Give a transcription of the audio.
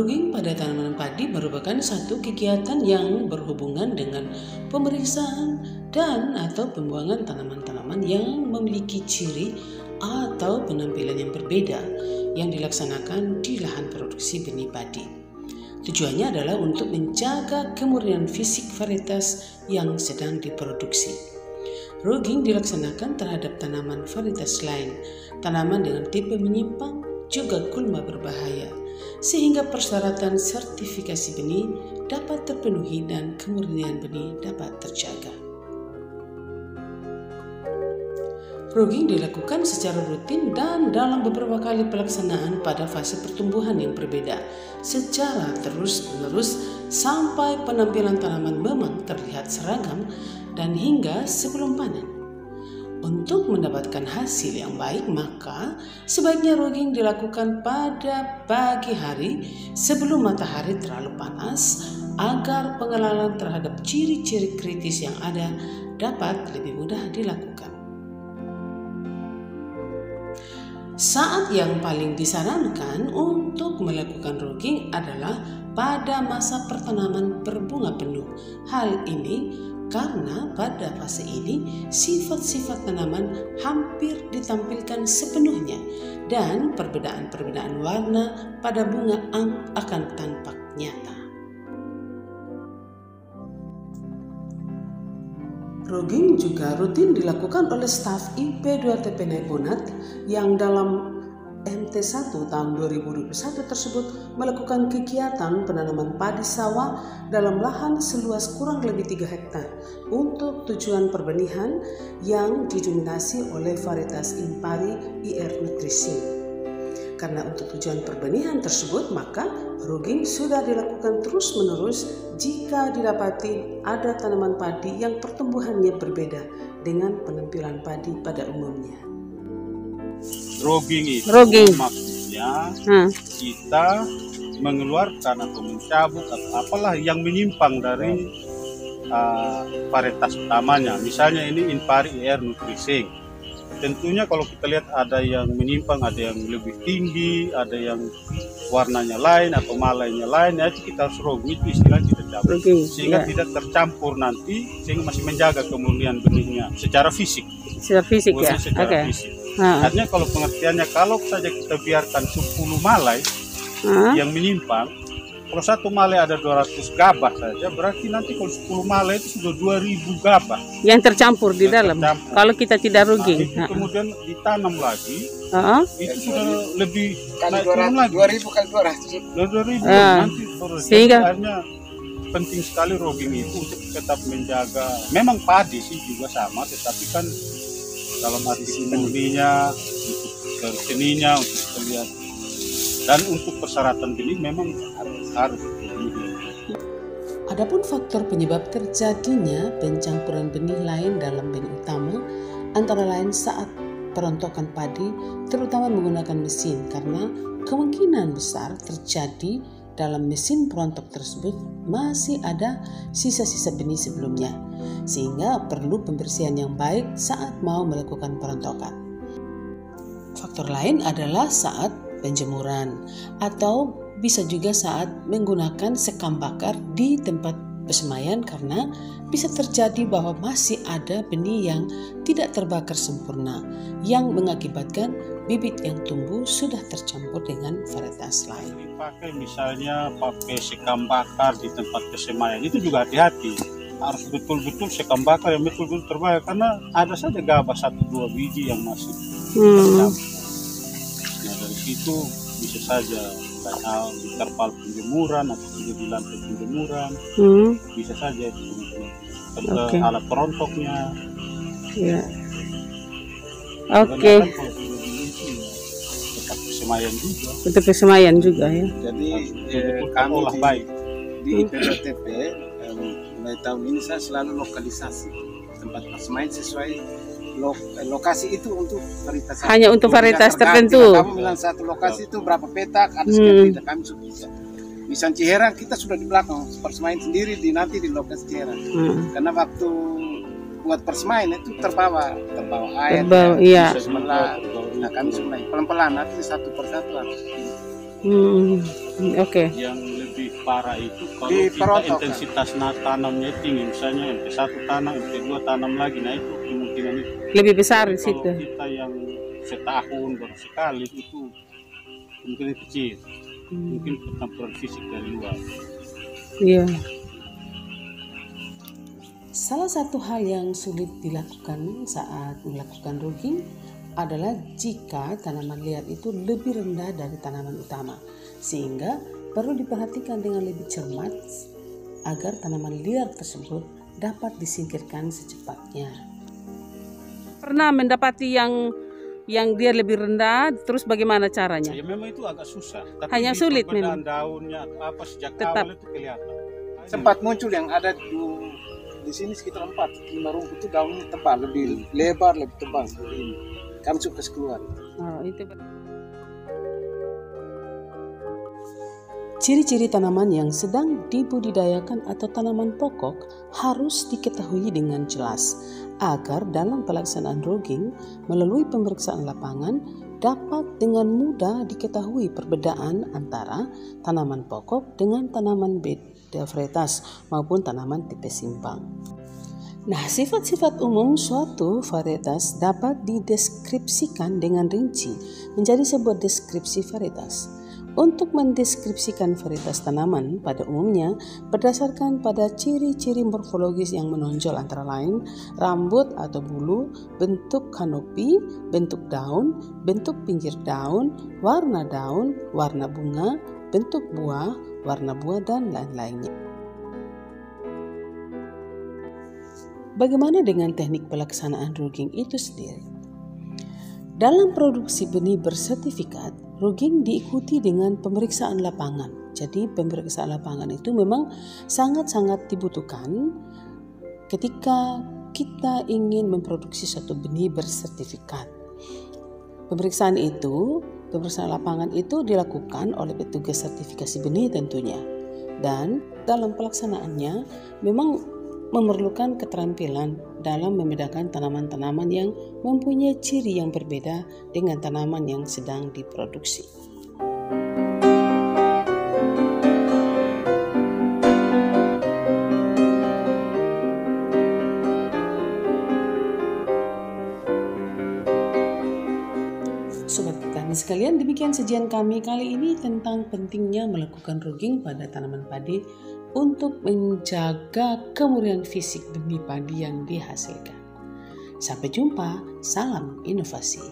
Rugging pada tanaman padi merupakan satu kegiatan yang berhubungan dengan pemeriksaan dan atau pembuangan tanaman-tanaman yang memiliki ciri atau penampilan yang berbeda yang dilaksanakan di lahan produksi benih padi. Tujuannya adalah untuk menjaga kemurnian fisik varietas yang sedang diproduksi. Rugging dilaksanakan terhadap tanaman varietas lain, tanaman dengan tipe menyimpang, juga gulma berbahaya, sehingga persyaratan sertifikasi benih dapat terpenuhi dan kemurnian benih dapat terjaga. Rugging dilakukan secara rutin dan dalam beberapa kali pelaksanaan pada fase pertumbuhan yang berbeda secara terus-menerus sampai penampilan tanaman memang terlihat seragam dan hingga sebelum panen. Untuk mendapatkan hasil yang baik, maka sebaiknya rugging dilakukan pada pagi hari sebelum matahari terlalu panas agar pengenalan terhadap ciri-ciri kritis yang ada dapat lebih mudah dilakukan. Saat yang paling disarankan untuk melakukan rugging adalah pada masa pertanaman berbunga penuh. Hal ini karena pada fase ini sifat-sifat tanaman hampir ditampilkan sepenuhnya dan perbedaan-perbedaan warna pada bunga akan tampak nyata. Rugging juga rutin dilakukan oleh staf IP2TP Naibonat yang dalam MT1 tahun 2021 tersebut melakukan kegiatan penanaman padi sawah dalam lahan seluas kurang lebih 3 hektar untuk tujuan perbenihan yang didominasi oleh varietas Impari IR Nutrising. Karena untuk tujuan perbenihan tersebut, maka rugging sudah dilakukan terus-menerus jika didapati ada tanaman padi yang pertumbuhannya berbeda dengan penampilan padi pada umumnya. Rugging itu maksudnya kita mengeluarkan atau mencabut atau apalah yang menyimpang dari varietas utamanya. Misalnya ini Impari IR Nutrising. Tentunya kalau kita lihat ada yang menyimpang, ada yang lebih tinggi, ada yang warnanya lain atau malainya lain, ya kita harus rugging, itu istilahnya kita cabut sehingga tidak tercampur nanti, sehingga masih menjaga kemurnian benihnya secara fisik. Secara fisik ya. Secara fisik. Artinya kalau pengertiannya, kalau saja kita biarkan 10 malai yang menyimpang, kalau satu malai ada 200 gabah saja, berarti nanti kalau 10 malai itu sudah 2000 gabah yang tercampur di dalam. Kalau kita tidak rugging, itu kemudian ditanam lagi, itu sudah lebih naik turun lagi 2000 kali 200 nanti sehingga akhirnya penting sekali rugging itu untuk tetap menjaga. Memang padi sih juga sama, tetapi kan dalam arti murninya, untuk seninya, untuk kita lihat, dan untuk persyaratan benih memang harus. Adapun faktor penyebab terjadinya pencampuran benih lain dalam benih utama antara lain saat perontokan padi, terutama menggunakan mesin, karena kemungkinan besar terjadi dalam mesin perontok tersebut masih ada sisa-sisa benih sebelumnya, sehingga perlu pembersihan yang baik saat mau melakukan perontokan. Faktor lain adalah saat penjemuran atau bisa juga saat menggunakan sekam bakar di tempat persemaian, karena bisa terjadi bahwa masih ada benih yang tidak terbakar sempurna yang mengakibatkan bibit yang tumbuh sudah tercampur dengan varietas lain. Misalnya pakai sekam bakar di tempat persemaian itu juga hati-hati, harus betul-betul sekam bakar yang betul-betul terbakar, karena ada saja gabah 1-2 biji yang masih tercampur. Nah dari situ bisa saja karena di terpal penjemuran atau juga di lantai penjemuran, bisa saja itu alat perontoknya. Ya. Tetap kesemaian juga. Untuk kesemaian juga ya. Jadi kami olah baik di IP2TP mulai tahun ini saya selalu lokalisasi tempat persemaian sesuai lokasi itu untuk varietas. Hanya untuk varietas tertentu. Kamu bilang satu lokasi itu berapa petak, ada sekian tidak, kami sudah bisa. Misal Ciherang kita sudah di belakang persemaian sendiri, nanti di lokasi Ciherang. Karena waktu buat persemaian itu terbawa air, iya. Nah kami mulai pelan-pelan, nanti satu persatu harus Oke. Yang lebih parah itu kalau kita Diperuntukkan. intensitas tanamnya tinggi, misalnya MP1 tanam, MP2 tanam lagi, nah itu kemungkinan itu. Lebih besar di Kalau situ. kita yang setahun baru sekali itu mungkin kecil, mungkin pertempuran fisik dari luar. Iya. Salah satu hal yang sulit dilakukan saat melakukan rugging adalah jika tanaman liar itu lebih rendah dari tanaman utama, sehingga perlu diperhatikan dengan lebih cermat agar tanaman liar tersebut dapat disingkirkan secepatnya. Pernah mendapati yang dia lebih rendah, terus bagaimana caranya? Ya memang itu agak susah. Tapi Hanya di sulit perbedaan memang. daunnya atau apa sejak Tetap. awal itu kelihatan. Sempat muncul yang ada di sini sekitar 4-5 rumput itu daunnya tebal, lebih lebar, lebih tebal. Kami suka keluar. Oh, itu. Ciri-ciri tanaman yang sedang dibudidayakan atau tanaman pokok harus diketahui dengan jelas agar dalam pelaksanaan rugging melalui pemeriksaan lapangan dapat dengan mudah diketahui perbedaan antara tanaman pokok dengan tanaman beda varietas maupun tanaman tipe simpang. Nah, sifat-sifat umum suatu varietas dapat dideskripsikan dengan rinci menjadi sebuah deskripsi varietas. Untuk mendeskripsikan varietas tanaman pada umumnya berdasarkan pada ciri-ciri morfologis yang menonjol antara lain rambut atau bulu, bentuk kanopi, bentuk daun, bentuk pinggir daun, warna bunga, bentuk buah, warna buah, dan lain-lainnya. Bagaimana dengan teknik pelaksanaan rugging itu sendiri? Dalam produksi benih bersertifikat, rugging diikuti dengan pemeriksaan lapangan. Jadi pemeriksaan lapangan itu memang sangat-sangat dibutuhkan ketika kita ingin memproduksi suatu benih bersertifikat. Pemeriksaan lapangan itu dilakukan oleh petugas sertifikasi benih tentunya. Dan dalam pelaksanaannya memang memerlukan keterampilan dalam membedakan tanaman-tanaman yang mempunyai ciri yang berbeda dengan tanaman yang sedang diproduksi. Sobat petani sekalian, demikian sajian kami kali ini tentang pentingnya melakukan rugging pada tanaman padi untuk menjaga kemurnian fisik benih padi yang dihasilkan. Sampai jumpa, salam inovasi.